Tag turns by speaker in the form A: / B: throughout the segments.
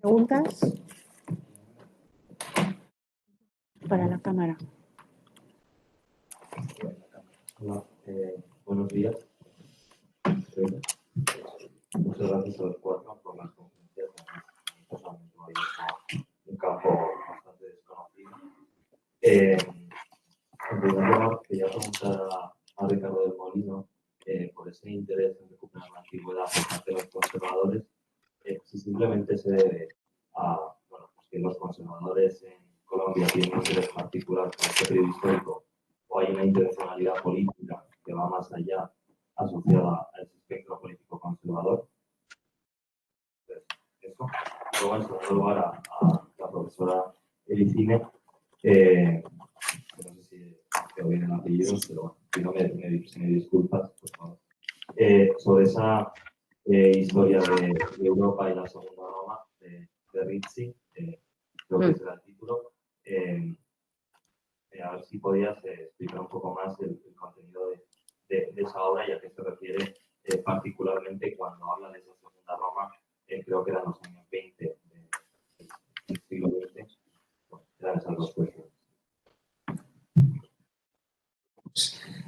A: ¿Preguntas? Para la cámara.
B: Hola, buenos días. Muchas gracias a los cuatro por las conferencias. Un campo bastante desconocido. En primer lugar, quería preguntar a Ricardo del Molino por ese interés en recuperar la antigüedad por parte de los conservadores, si simplemente se debe a que los conservadores en Colombia tienen un interés particular por este periodo histórico, o hay una intencionalidad política que va más allá, asociada a ese espectro político conservador. Entonces, eso. Luego, en segundo lugar, a la profesora Elicine, no sé si quedó bien el apellido, pero si no me disculpas, por favor. Sobre esa historia de Europa y la Segunda Roma de Rizzi, creo que ese era el título. A ver si podías explicar un poco más el contenido de esa obra y a qué se refiere particularmente cuando habla de esa Segunda Roma, creo que eran los años 20 del siglo XX. Bueno, eran esas dos cuestiones.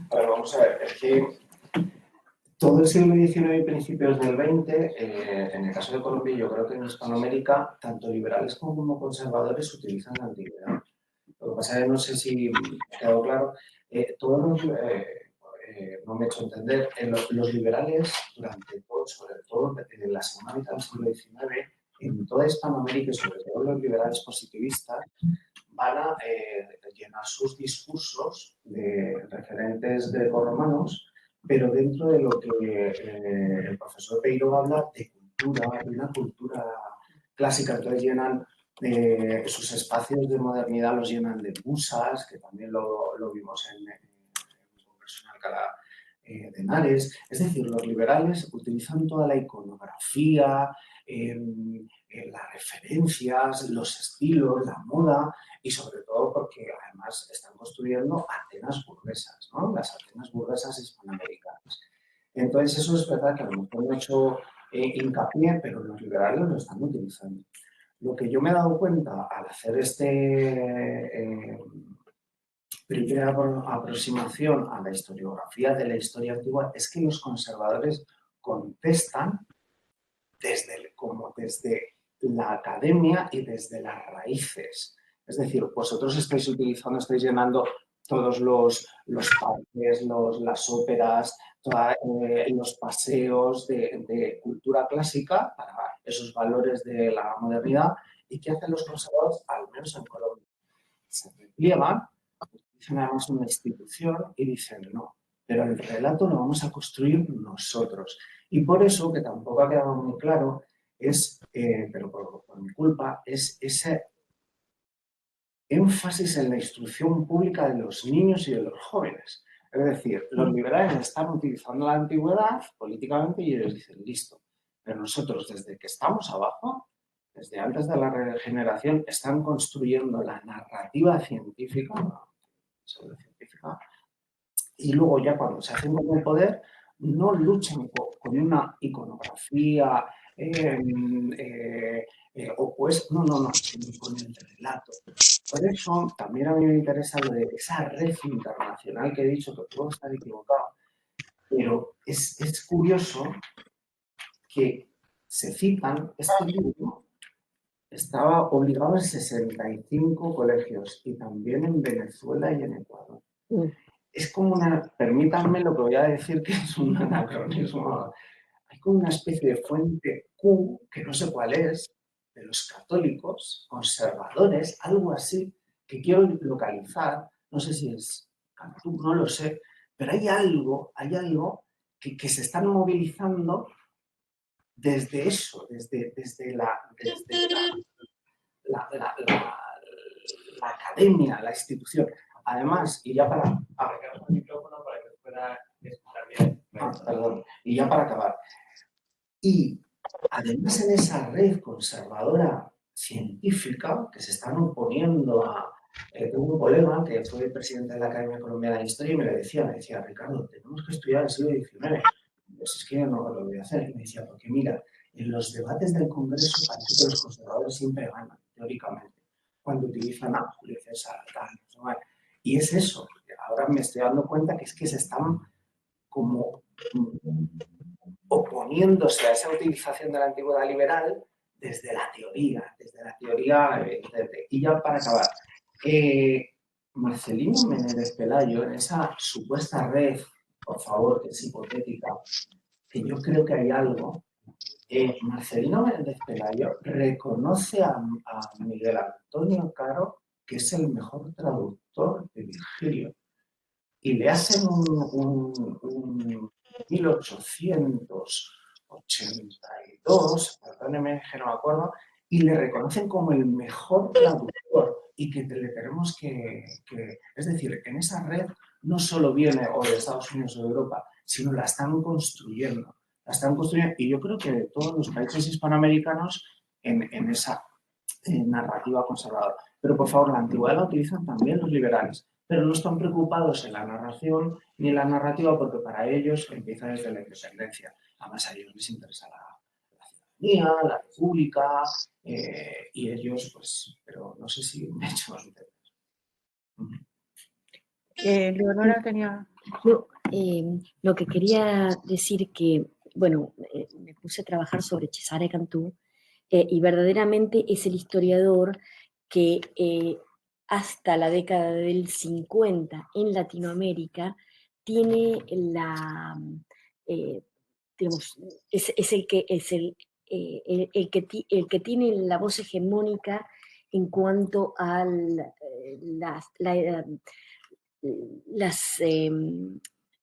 C: A ver, vamos a ver, es que todo el siglo XIX y principios del XX, en el caso de Colombia, yo creo que en Hispanoamérica, tanto liberales como conservadores utilizan la antigüedad. Lo que pasa es que no sé si me ha quedado claro, no me he hecho entender, los liberales durante todo, sobre todo en la segunda mitad del siglo XIX, en toda Hispanoamérica y sobre todo los liberales positivistas, van a llenar sus discursos de referentes grecorromanos, pero dentro de lo que el profesor Peiró habla de cultura, de una cultura clásica. Entonces llenan sus espacios de modernidad, los llenan de musas, que también lo vimos en el Congreso en Alcalá de Henares. Es decir, los liberales utilizan toda la iconografía, las referencias, los estilos, la moda y sobre todo porque además están construyendo Atenas burguesas, ¿no? Las Atenas burguesas hispanoamericanas. Entonces eso es verdad que a lo mejor no he hecho hincapié, pero los liberales lo están utilizando. Lo que yo me he dado cuenta al hacer primera aproximación a la historiografía de la historia antigua es que los conservadores contestan desde la academia y desde las raíces. Es decir, vosotros estáis llenando todos los parques, las óperas, los paseos de cultura clásica para esos valores de la modernidad. ¿Y qué hacen los conservadores, al menos en Colombia? Se repliegan, utilizan además una institución y dicen no, pero el relato lo vamos a construir nosotros. Y por eso, que tampoco ha quedado muy claro, pero por mi culpa, es ese énfasis en la instrucción pública de los niños y de los jóvenes. Es decir, los liberales están utilizando la antigüedad políticamente y ellos dicen, listo, pero nosotros desde que estamos abajo, desde antes de la regeneración, están construyendo la narrativa científica, y luego ya cuando se hacen con el poder, no luchan con una iconografía no, sino con el relato. Por eso también a mí me interesa lo de esa red internacional que he dicho, que puedo estar equivocado, pero es curioso que se citan, este libro estaba obligado en 65 colegios y también en Venezuela y en Ecuador. Es como permítanme lo que voy a decir, que es un anacronismo. Hay como una especie de fuente Q, que no sé cuál es, de los católicos, conservadores, algo así, que quiero localizar, no sé si es Cantú, no lo sé, pero hay algo que se están movilizando desde eso, desde la academia, la institución. Además, y ya para acercar el micrófono para que pueda escuchar bien. Perdón. Y ya para acabar. Y además en esa red conservadora científica que se están oponiendo a... Tengo un colega que fue el presidente de la Academia Colombiana de Historia y me decía, Ricardo, tenemos que estudiar el siglo XIX. Pues es que yo no lo voy a hacer. Y me decía, porque mira, En los debates del Congreso parece que los conservadores siempre ganan, teóricamente, cuando utilizan a Julio César, tal, no sé, y es eso. Ahora me estoy dando cuenta que es que se están como oponiéndose a esa utilización de la antigüedad liberal desde la teoría, y ya para acabar, Marcelino Menéndez Pelayo, en esa supuesta red, por favor, que es hipotética, que yo creo que hay algo, Marcelino Menéndez Pelayo reconoce a Miguel Antonio Caro que es el mejor traductor de Virgilio. Y le hacen un 1882, perdóneme que no me acuerdo, y le reconocen como el mejor traductor y que le tenemos es decir, en esa red no solo viene o de Estados Unidos o de Europa, sino la están construyendo. Y yo creo que de todos los países hispanoamericanos en esa narrativa conservadora. Pero por favor, la antigüedad la utilizan también los liberales, pero no están preocupados en la narración ni en la narrativa porque para ellos empieza desde la independencia. Además a ellos les interesa la ciudadanía, la república y ellos, pues, pero no sé si me he hecho más entender.
A: Leonora tenía...
D: No, lo que quería decir que, bueno, me puse a trabajar sobre Cesare Cantù y verdaderamente es el historiador que hasta la década del 50 en Latinoamérica tiene digamos, es el que tiene la voz hegemónica en cuanto a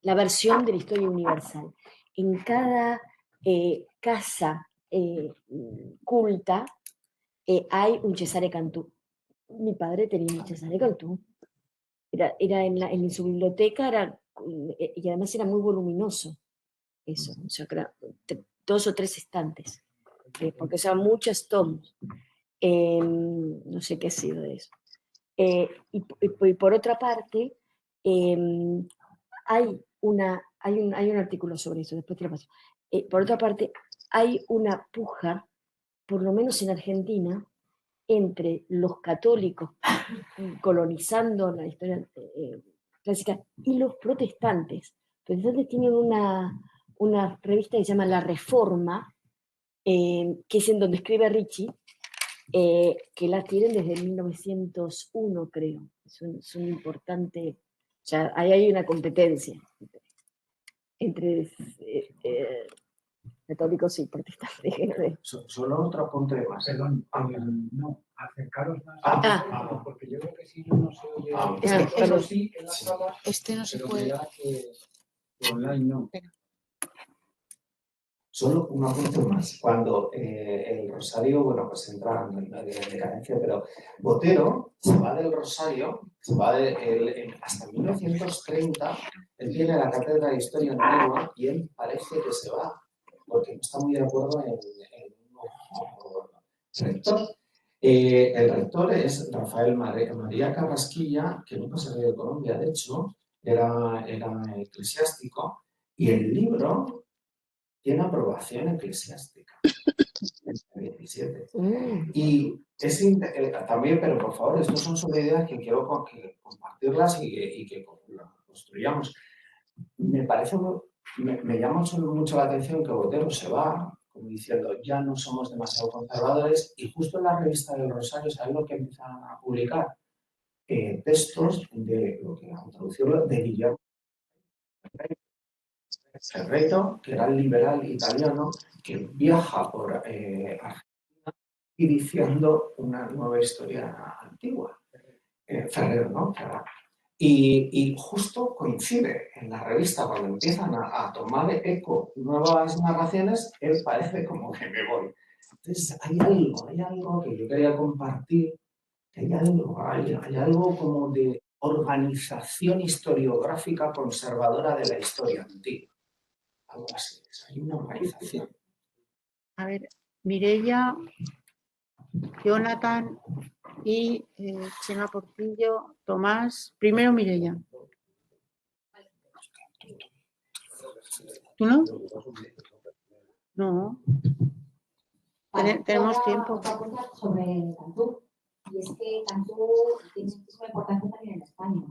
D: la versión de la historia universal. En cada casa culta hay un Cesare Cantù. Mi padre tenía un Cesare Cantù. Era en su biblioteca, y además era muy voluminoso. Eso, o sea, que era 2 o 3 estantes, porque son muchos tomos. No sé qué ha sido de eso. Y por otra parte, hay un artículo sobre eso, después te lo paso. Por otra parte, hay una puja, por lo menos en Argentina, entre los católicos colonizando la historia clásica y los protestantes. Los protestantes tienen una revista que se llama La Reforma, que es en donde escribe Ricci, que la tienen desde 1901, creo. Es un importante... O sea, ahí hay una competencia entre católicos y protestantes.
C: Solo otro apunte más.
E: Perdón, no, acercaros más. Porque yo creo que si no se oye.
D: Perdón.
E: Sí, en la sala.
A: Este no se
E: Pero
A: puede.
E: que online no.
C: Solo un apunte más. Cuando el Rosario, bueno, pues entra en decadencia, pero Botero se va del Rosario, se va hasta 1930, él tiene la cátedra de Historia Antigua y él parece que se va, porque no está muy de acuerdo en el rector. El rector es Rafael María Carrasquilla, que nunca se de Colombia, de hecho, era eclesiástico, y el libro tiene aprobación eclesiástica. 17. Y es también, pero por favor, estas son solo ideas que quiero compartirlas y que construyamos. Me llama mucho la atención que Botero se va, como diciendo, ya no somos demasiado conservadores, y justo en la revista del Rosario, ¿sabes lo que empiezan a publicar? Textos de, lo que han traducido, de Guillermo Serreto, que era el liberal italiano, que viaja por Argentina y diciendo una nueva historia antigua. Ferrer, ¿no? Ferrer. Y justo coincide en la revista cuando empiezan a tomar eco nuevas narraciones, él parece como que me voy. Entonces hay algo que yo quería compartir, que hay algo como de organización historiográfica conservadora de la historia antigua. Algo así, hay una organización.
A: A ver, Mireia, Jonathan y Chema Portillo, Tomás. Primero Mireia. ¿Tú no? No.
F: Vale,
A: Tenemos tiempo.
F: Otra cosa sobre Cantú. Y es que Cantú tiene muchísima importancia también en España.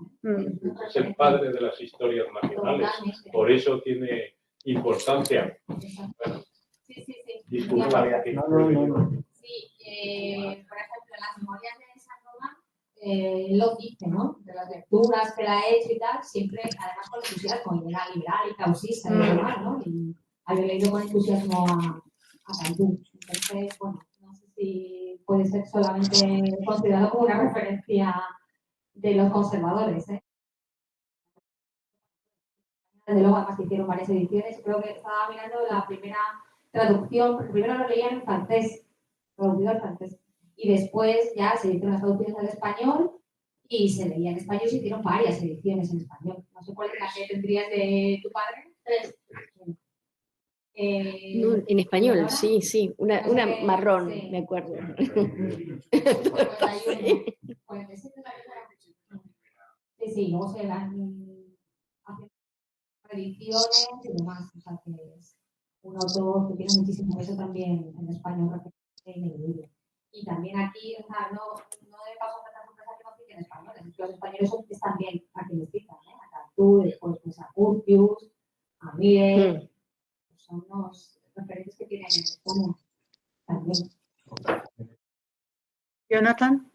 G: Es el padre de las historias nacionales. Por eso tiene importancia. Bueno,
F: sí.
G: disculpa la vida que
C: No.
F: Sí, por ejemplo, en las memorias de San Román, lo dice, ¿no? De las lecturas que la ha hecho y tal, siempre, además con entusiasmo, y era liberal y causista y demás, ¿no? Y había leído con entusiasmo a Cantú. Entonces, bueno, no sé si puede ser solamente considerado como una referencia de los conservadores, ¿eh? Desde luego, además, hicieron varias ediciones. Creo que estaba mirando la primera traducción, porque primero lo leían en francés, traducido al francés. Y después ya se hicieron las traducciones al español y se leía en español. Se hicieron varias ediciones en español. No sé cuál es la que tendrías de tu padre. 3.
D: No, en español, sí. Una marrón,
F: sí.
D: me acuerdo.
F: 41, 47 sí, luego se van haciendo ediciones y demás. O sea que es un autor que tiene muchísimo peso también en España, ineludible. Y también aquí, o sea, no de paso a tantas empresas que no citan españoles, es que los españoles están bien a quienes citan, ¿eh? A Cantú, después pues, a Curtius, a Miguel, son unos referentes que tienen en España también.
A: Jonathan.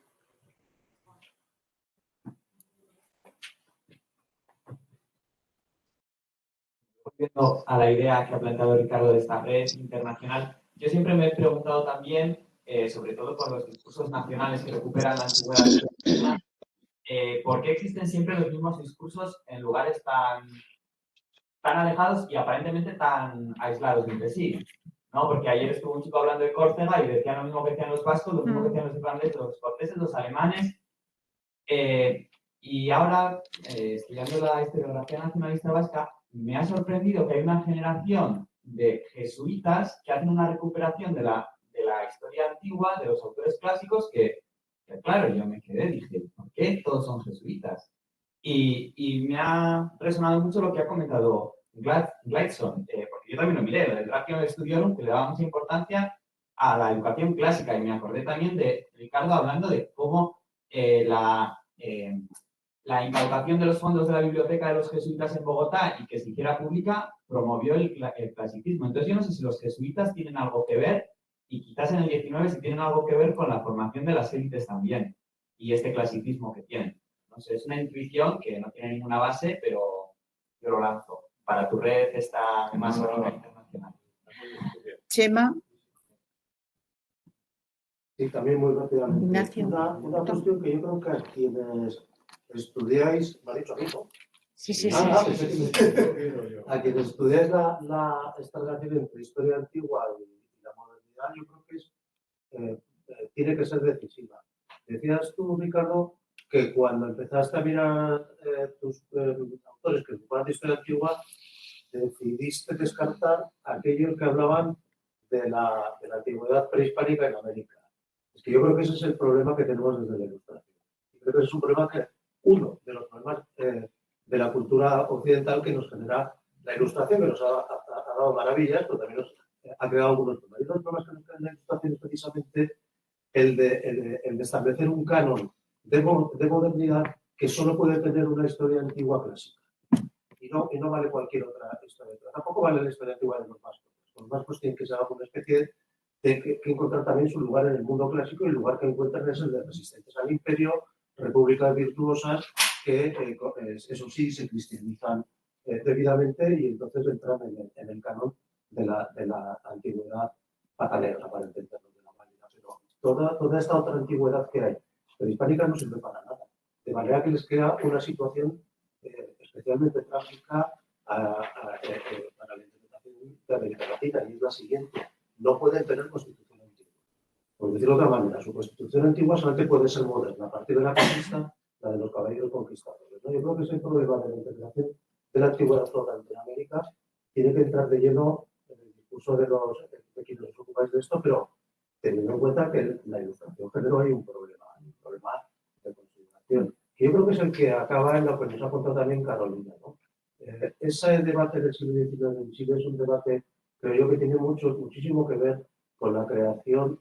B: Volviendo a la idea que ha planteado Ricardo de esta red internacional, yo siempre me he preguntado también, sobre todo con los discursos nacionales que recuperan la antigüedad, ¿por qué existen siempre los mismos discursos en lugares tan alejados y aparentemente tan aislados entre sí? ¿No? Porque ayer estuvo un chico hablando de Córcega y decían lo mismo que decían los vascos, lo mismo que decían los irlandeses, los escoceses, los alemanes. Y ahora, estudiando la historiografía nacionalista vasca, me ha sorprendido que hay una generación de jesuitas que hacen una recuperación de la historia antigua, de los autores clásicos, que claro, yo me quedé, dije, ¿por qué todos son jesuitas? Y me ha resonado mucho lo que ha comentado Gladstone, porque yo también lo miré, lo del Ratio Studiorum, que le daba mucha importancia a la educación clásica, y me acordé también de Ricardo hablando de cómo la incautación de los fondos de la biblioteca de los jesuitas en Bogotá y que se hiciera pública promovió el clasicismo. Entonces yo no sé si los jesuitas tienen algo que ver, y quizás en el 19 si tienen algo que ver con la formación de las élites también, y este clasicismo que tienen. No sé, es una intuición que no tiene ninguna base, pero yo lo lanzo para tu red esta masónica internacional.
A: Chema.
E: Sí, también muy rápidamente.
A: Ignacio.
E: Una cuestión que yo creo que a quienes estudiáis, me ha dicho a mí, ¿no?
A: Sí.
E: A quienes estudiáis esta relación entre historia antigua y la modernidad, yo creo que tiene que ser decisiva. Decías tú, Ricardo, que cuando empezaste a mirar tus autores que ocupaban de historia antigua, decidiste descartar aquellos que hablaban de la antigüedad prehispánica en América. Es que yo creo que ese es el problema que tenemos desde la Ilustración. Yo creo que es un problema uno de los problemas de la cultura occidental que nos genera la Ilustración, que nos ha dado maravillas, pero también nos ha creado algunos problemas. Y los problemas que nos genera la Ilustración es precisamente el de establecer un canon de modernidad que solo puede tener una historia antigua clásica. Y no vale cualquier otra historia. Tampoco vale la historia antigua de los vascos. Los vascos tienen que ser una especie de que encontrar también su lugar en el mundo clásico, y el lugar que encuentran es el de resistentes al imperio, repúblicas virtuosas que, eso sí, se cristianizan debidamente y entonces entran en el canon de la antigüedad patanegra, para entenderlo de la manera. Pero toda esta otra antigüedad que hay, pero hispánica, no sirve para nada. De manera que les crea una situación especialmente trágica para la interpretación de América Latina, y es la siguiente: no pueden tener constitución antigua. Por decirlo de otra manera, su constitución antigua solamente puede ser moderna a partir de la conquista, la de los caballeros conquistadores, ¿no? Yo creo que ese problema de la interpretación de la antigüedad flotante en América tiene que entrar de lleno en el discurso de quienes os ocupáis de esto, pero teniendo en cuenta que la Ilustración generó ahí un problema de consideración, que yo creo que es el que acaba en lo que nos ha contado también Carolina, ¿no? Ese debate del siglo XIX en Chile es un debate, creo yo, que tiene muchísimo que ver con la creación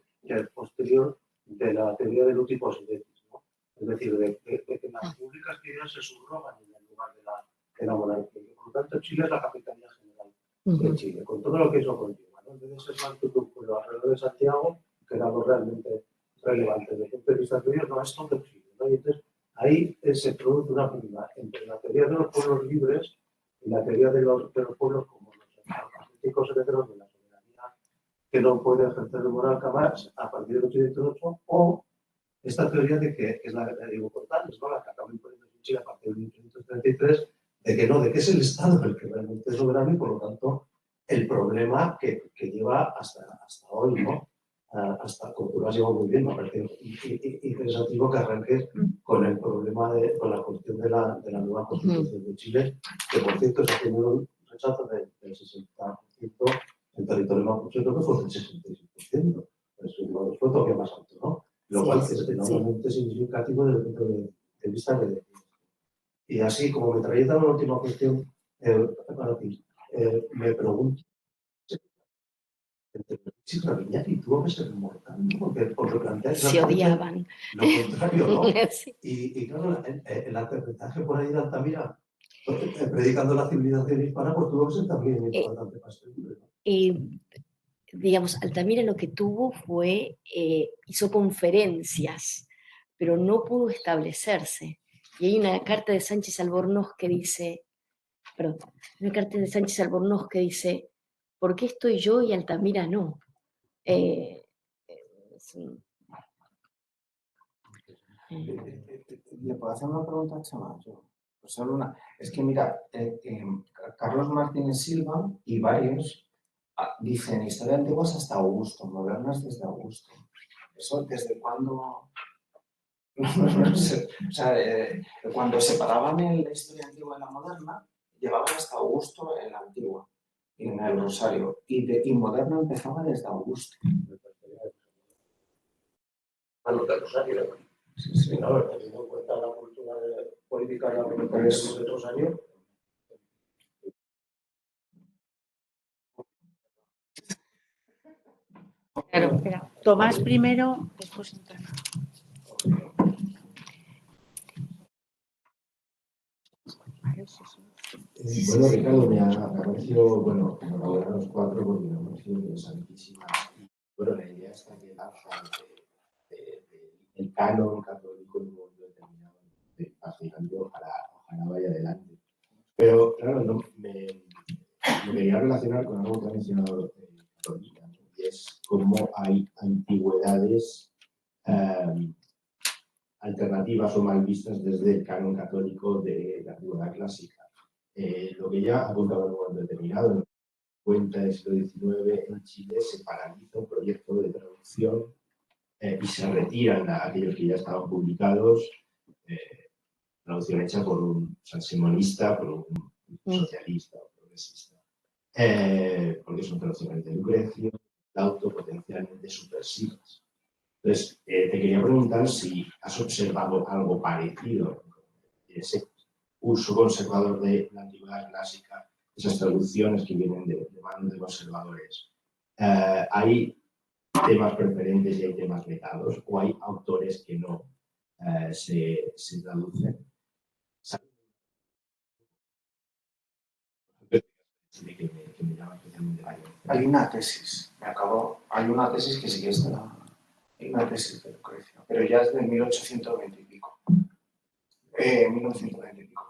E: posterior de la teoría del uti possidetis, ¿no? Es decir, de que las públicas ideas se subrogan en el lugar de la monarquía. Por lo tanto, Chile es la capitanía general de Chile, con todo lo que eso conlleva, ¿no? Entonces es más que un pueblo alrededor de Santiago, que era algo realmente relevante. Desde el punto de vista teórico, no es todo Chile, ¿no? Y entonces ahí se produce una prima entre la teoría de los pueblos libres y la teoría de los pueblos como los auténticos herederos de la soberanía que no puede ejercer el monarca más a partir del 1808, o esta teoría de que es la de Diego Portales, ¿no? La que acaba imponiendo en Chile a partir de 1833, de que es el Estado el que realmente es soberano y por lo tanto el problema que lleva hasta hoy, ¿no? Hasta como tú lo has llevado muy bien, me parece interesante que arranques con el problema con la cuestión de la nueva Constitución de Chile, que por cierto se ha tenido un rechazo del 60% en territorio mapuche, creo que fue del 66%, fue todavía más alto, ¿no? Lo cual es enormemente significativo desde el punto de vista de... Y así, como me traía una última cuestión para ti, me pregunto si Raviñari tuvo que ser mortal, porque plantea
D: se odiaban.
E: Lo contrario, ¿no?
D: Sí.
E: Y claro, el aterrizaje por ahí de Altamira, predicando la civilización hispana, pues tuvo que ser también importante para este libro, ¿no?
D: Digamos, Altamira lo que tuvo fue, hizo conferencias, pero no pudo establecerse. Y hay una carta de Sánchez Albornoz que dice, ¿por qué estoy yo y Altamira no?
C: ¿Le puedo hacer una pregunta a Chema? Pues solo una. Es que mira, Carlos Martínez Silva y varios dicen historia antigua hasta Augusto, modernas desde Augusto. ¿Eso desde cuándo? No sé. O sea, cuando separaban la historia antigua de la moderna, llevaban hasta Augusto en la antigua, en el Rosario. Y moderna empezaba desde Augusto.
E: A los del Rosario. Sí, no, teniendo en cuenta la cultura política de la de otros años.
A: Claro, espera. Tomás primero, después Antonio.
H: Bueno, Ricardo, me ha parecido, bueno, enhorabuena a los cuatro porque me ha parecido interesantísima. Y bueno, la idea está que lanza el canon católico en un momento determinado, ojalá vaya adelante. Pero claro, no, me quería relacionar con algo que ha mencionado Carolina, ¿no? Y es cómo hay antigüedades alternativas o mal vistas desde el canon católico de la antigüedad clásica. Lo que ya apuntaba en un momento determinado, en el 50 del siglo XIX, en Chile se paraliza un proyecto de traducción y se retiran aquellos que ya estaban publicados, traducción hecha por un sansimonista, por un socialista o progresista, porque son traducciones de Lucrecio, Lauto, potencialmente subversivas. Entonces, te quería preguntar si has observado algo parecido, ese uso conservador de la antigüedad clásica, esas traducciones que vienen de manos de conservadores. ¿Hay temas preferentes y hay temas vetados? ¿O hay autores que no se traducen? Que me llama especialmente la atención.
C: Hay una tesis, hay una tesis que sí que está, hay una tesis de Lucrecio, pero ya es de 1820 y pico. 1920 y pico,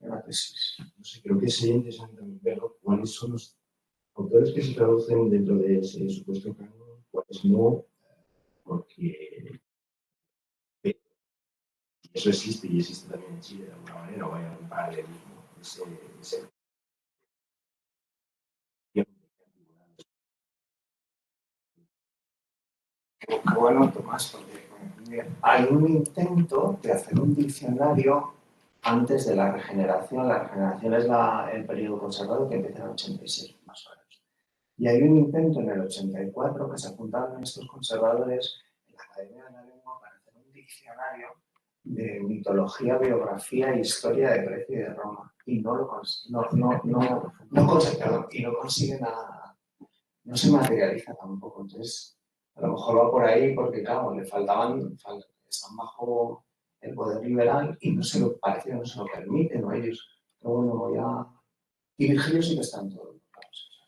C: una tesis.
H: No sé, creo que sería interesante también ver cuáles son los autores que se traducen dentro de ese supuesto canon, cuáles no, porque eso existe y existe también en Chile de alguna manera, o hay algún paralelismo.
C: Qué bueno, Tomás, porque hay un intento de hacer un diccionario antes de la regeneración. La regeneración es el periodo conservador que empieza en el 86, más o menos. Y hay un intento en el 84 que se apuntaron estos conservadores en la Academia de la Lengua para hacer un diccionario de mitología, biografía e historia de Grecia y de Roma. Y no consiguen nada. no se materializa tampoco. Entonces, a lo mejor va por ahí porque, claro, están bajo el poder liberal y parece que no se lo permiten, ¿no? Ellos, pero bueno, voy a... Y Virgilio sí que está en todos los casos.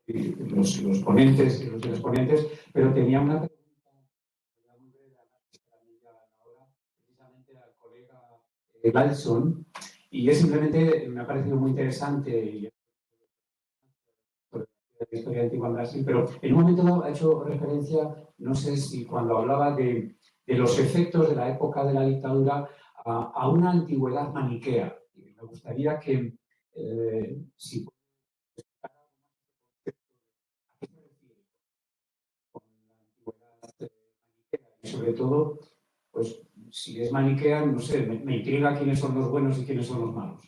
I: Gracias a todos los ponentes y los exponentes, pero tenía una pregunta muy breve ahora, precisamente al colega Gladson, y es simplemente, me ha parecido muy interesante la historia antigua en Brasil, pero en un momento dado ha hecho referencia, no sé si cuando hablaba de los efectos de la época de la dictadura a una antigüedad maniquea. Y me gustaría que, si y sobre todo, pues si es maniquea, no sé, me intriga quiénes son los buenos y quiénes son los malos.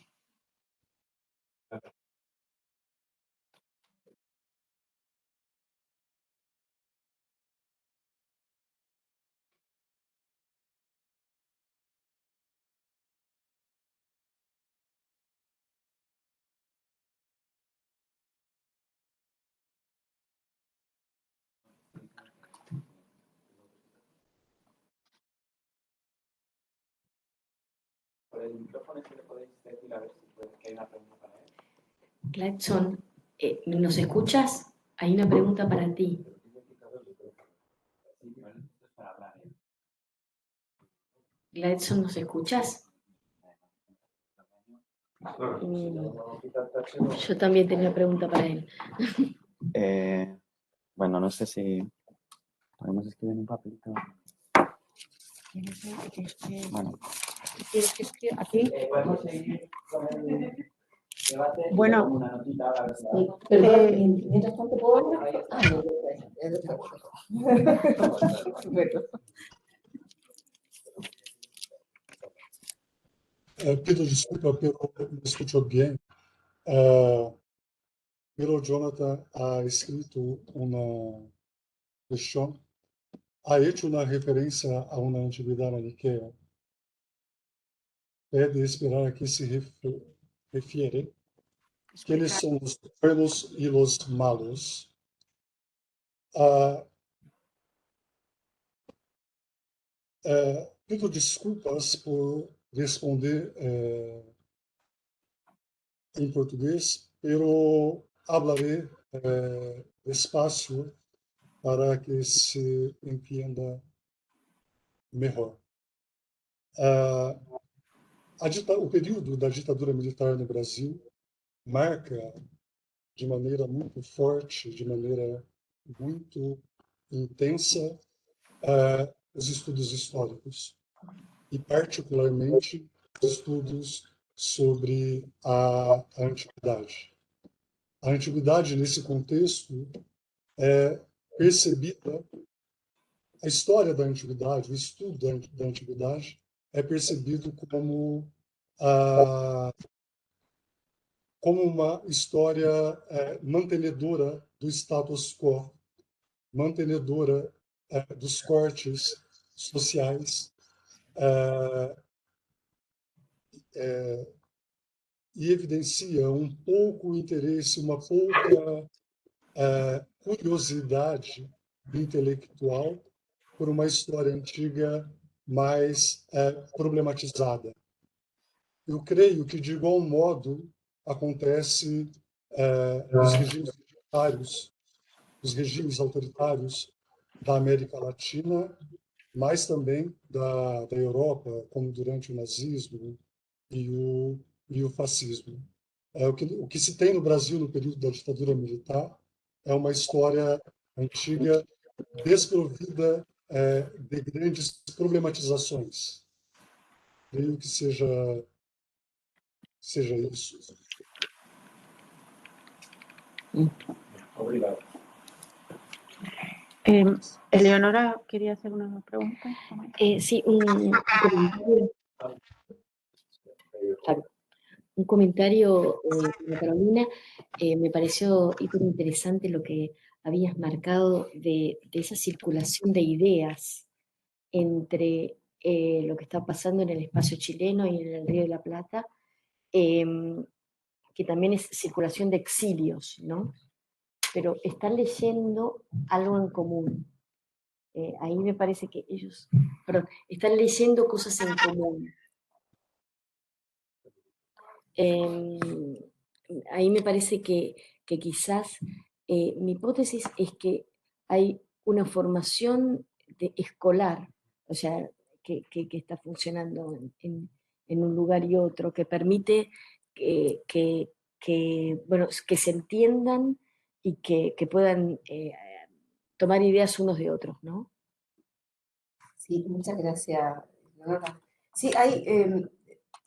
B: Por el micrófono que le podéis decir a ver si hay una pregunta para él.
D: Gladson, ¿nos escuchas? Hay una pregunta para ti. Gladson, ¿nos escuchas? Yo también tenía una pregunta para él.
J: Bueno, no sé si podemos escribir en un papelito. Bueno.
A: ¿Quieres que escriba aquí?
B: Podemos seguir con el debate.
A: Bueno,
B: Una notita ahora.
A: mientras tanto puedo hablar.
K: Pido desculpa, pero me escucho bien. Pero Jonathan ha escrito una cuestión, ha hecho una referencia a una antiguidad maniquea. É de esperar a que se refiere quiénes são os buenos e os malos. Pido desculpas por responder em português, pero hablaré despacio para que se entenda melhor. O período da ditadura militar no Brasil marca de maneira muito forte, de maneira muito intensa, os estudos históricos e, particularmente, os estudos sobre a antiguidade. A antiguidade, nesse contexto, é percebida, a história da antiguidade, o estudo da antiguidade, é percebido como uma história mantenedora do status quo, mantenedora dos cortes sociais e evidencia um pouco interesse, uma pouca curiosidade intelectual por uma história antiga mais problematizada. Eu creio que, de igual modo, acontece nos regimes autoritários da América Latina, mas também da Europa, como durante o nazismo e o fascismo. O que se tem no Brasil no período da ditadura militar é uma história antiga desprovida de grandes problematizações. Creio que seja isso.
C: Obrigado.
A: Eleonora quería hacer una pregunta.
D: Sí, un comentario, Carolina. Me pareció hiper interesante lo que habías marcado de esa circulación de ideas entre lo que está pasando en el espacio chileno y en el Río de la Plata, que también es circulación de exilios, ¿no? Pero están leyendo algo en común. Ahí me parece que ellos, perdón, están leyendo cosas en común. Ahí me parece que quizás mi hipótesis es que hay una formación escolar, o sea, que está funcionando en un lugar y otro, que permite bueno, que se entiendan y que puedan tomar ideas unos de otros, ¿no?
L: Sí, muchas gracias, Leonora. Sí, hay,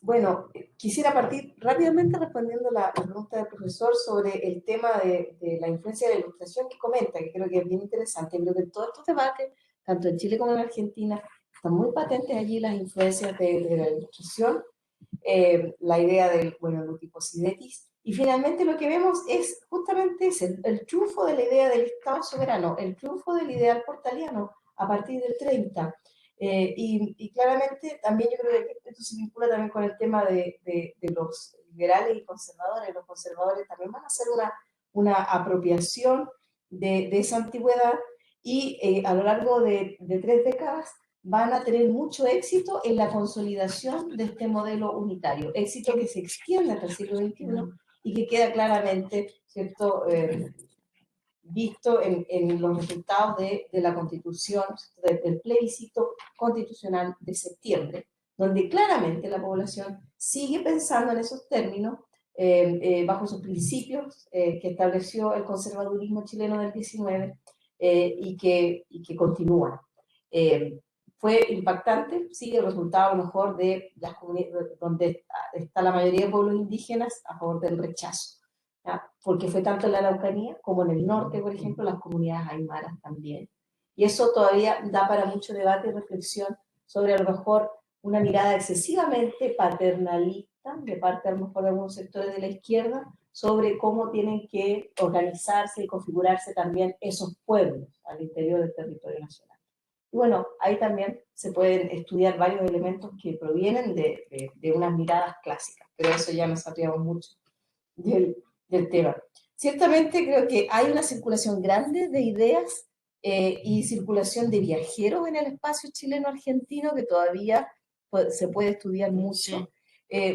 L: bueno, quisiera partir rápidamente respondiendo la pregunta del profesor sobre el tema de la influencia de la ilustración que comenta, que creo que es bien interesante. Creo que todos estos debates, tanto en Chile como en Argentina, están muy patentes allí las influencias de la ilustración, la idea del, bueno, Lutipos-Idetis, y finalmente lo que vemos es justamente el triunfo de la idea del Estado soberano, el triunfo del ideal portaliano a partir del 30. Y claramente también yo creo que esto se vincula también con el tema de los liberales y conservadores. Los conservadores también van a hacer una apropiación de esa antigüedad y a lo largo de 3 décadas van a tener mucho éxito en la consolidación de este modelo unitario, éxito que se extiende hasta el siglo XXI y que queda claramente, ¿cierto?, visto en los resultados de la Constitución, del plebiscito constitucional de septiembre, donde claramente la población sigue pensando en esos términos, bajo esos principios que estableció el conservadurismo chileno del 19 y que continúan. Fue impactante, sí, el resultado a lo mejor de las comunidades donde está la mayoría de pueblos indígenas a favor del rechazo, ¿ya? Porque fue tanto en la Araucanía como en el norte, por ejemplo, las comunidades aymaras también. Y eso todavía da para mucho debate y reflexión sobre a lo mejor una mirada excesivamente paternalista de parte a lo mejor de algunos sectores de la izquierda sobre cómo tienen que organizarse y configurarse también esos pueblos al interior del territorio nacional. Y bueno, ahí también se pueden estudiar varios elementos que provienen de unas miradas clásicas, pero eso ya nos sabríamos mucho del tema. Ciertamente creo que hay una circulación grande de ideas y circulación de viajeros en el espacio chileno-argentino que todavía se puede estudiar mucho.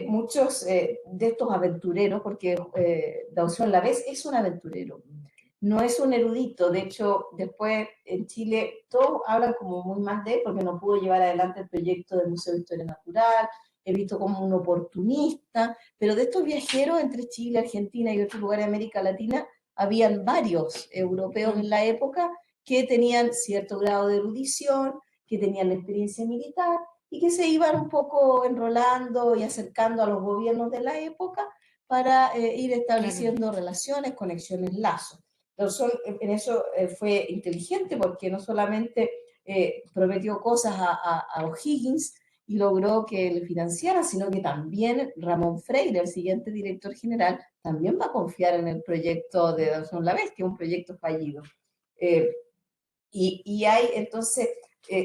L: Muchos de estos aventureros, porque Daución Lavés es un aventurero, no es un erudito. De hecho, después en Chile todos hablan como muy mal de él porque no pudo llevar adelante el proyecto del Museo de Historia Natural, he visto como un oportunista, pero de estos viajeros entre Chile, Argentina y otros lugares de América Latina, habían varios europeos en la época que tenían cierto grado de erudición, que tenían la experiencia militar y que se iban un poco enrolando y acercando a los gobiernos de la época para ir estableciendo relaciones, conexiones, lazos. Entonces, en eso fue inteligente porque no solamente prometió cosas a O'Higgins y logró que le financiara, sino que también Ramón Freire, el siguiente director general, también va a confiar en el proyecto de Daución Lavés, que es un proyecto fallido. Y hay entonces,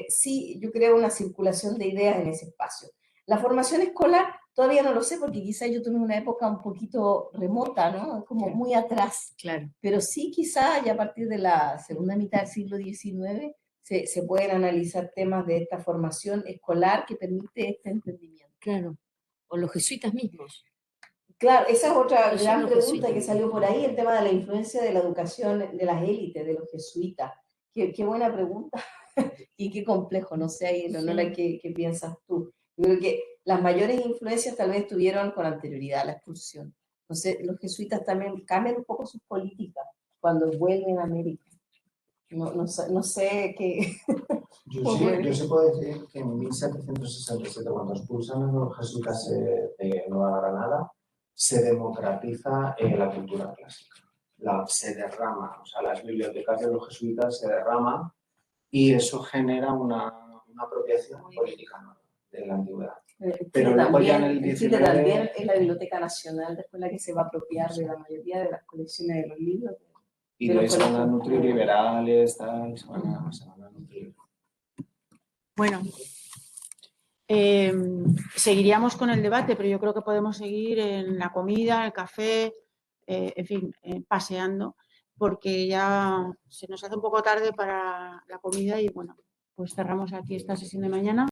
L: sí, yo creo una circulación de ideas en ese espacio. La formación escolar, todavía no lo sé, porque quizás yo tuve una época un poquito remota, ¿no? Como muy atrás.
D: Claro.
L: Pero sí, quizás ya a partir de la segunda mitad del siglo XIX se pueden analizar temas de esta formación escolar que permite este entendimiento.
D: Claro. O los jesuitas mismos.
L: Claro, esa es otra gran pregunta que salió por ahí, el tema de la influencia de la educación de las élites, de los jesuitas. Qué buena pregunta y qué complejo, no sé, ahí, Leonora, ¿qué piensas tú? Yo creo que las mayores influencias tal vez tuvieron con anterioridad a la expulsión. Entonces, los jesuitas también cambian un poco sus políticas cuando vuelven a América. No sé qué...
C: Yo sí puedo decir que en 1767, cuando expulsan a los jesuitas de Nueva Granada, se democratiza la cultura clásica. Se derrama, o sea, las bibliotecas de los jesuitas se derraman y eso genera una apropiación política, ¿no?, de la antigüedad.
L: Pero luego ya en el 19... Chile también es la Biblioteca Nacional, después la que se va a apropiar de la mayoría de las colecciones de los libros.
C: Y de ahí se van a nutrir liberales, tal, se van a nutrir.
A: Bueno, Seguiríamos con el debate, pero yo creo que podemos seguir en la comida, el café, en fin, paseando, porque ya se nos hace un poco tarde para la comida y bueno, pues cerramos aquí esta sesión de mañana.